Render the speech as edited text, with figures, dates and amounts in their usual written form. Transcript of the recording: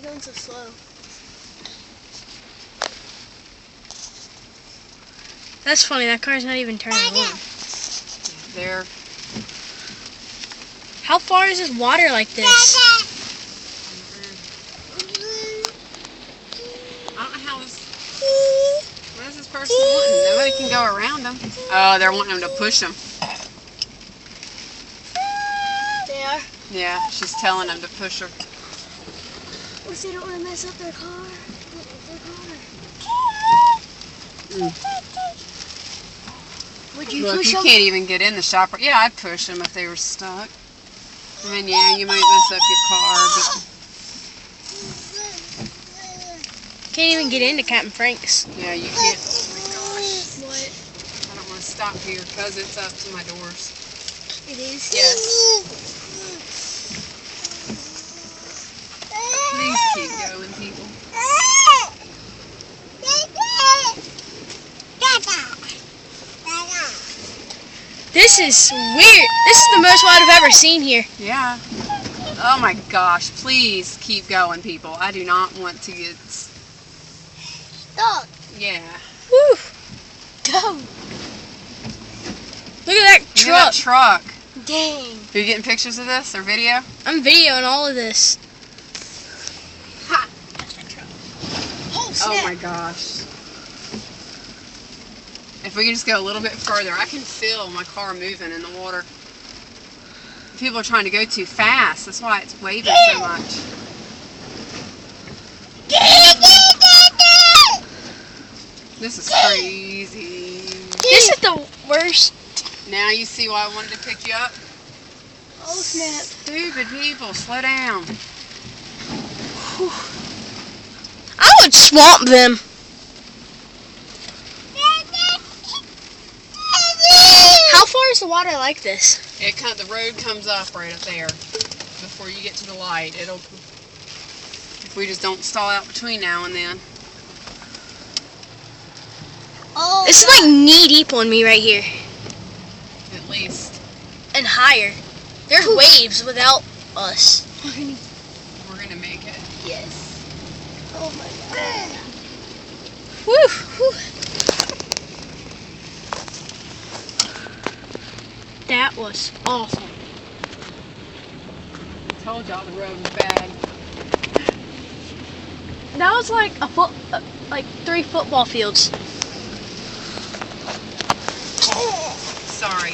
going so slow? That's funny, that car's not even turning on. There. How far is this water like this? I don't know how this... What is this person wanting? Nobody can go around them. Oh, they're wanting them to push them. They are? Yeah, she's telling them to push her. Or they don't want to mess up their car. Would you Look, push you them? can't even get in the shop. Yeah, I'd push them if they were stuck. I mean, yeah, you might mess up your car, but... Can't even get into Captain Frank's. Yeah, you can't. Oh my gosh. What? I don't want to stop here because it's up to my doors. It is? Yes. Please keep going, people. This is weird. This is the most water I've ever seen here. Yeah. Oh my gosh. Please keep going, people. I do not want to get... Stop. Yeah. Woo! Go. Look at that Look at truck. that truck. Dang. Are you getting pictures of this or video? I'm videoing all of this. Ha. That's my truck. Oh, snap. Oh my gosh. If we can just go a little bit further, I can feel my car moving in the water. People are trying to go too fast. That's why it's waving so much. This is crazy. This is the worst. Now you see why I wanted to pick you up? Oh, snap. Stupid people, slow down. I would swamp them. How far is the water like this? The road comes up right up there before you get to the light. It'll, if we just don't stall out between now and then. Oh, This is like knee deep on me right here. At least. And higher. There's waves without us. We're gonna make it. yes. Oh, my God. Woo! That was awesome. I told y'all the road was bad. That was like like 3 football fields. Sorry.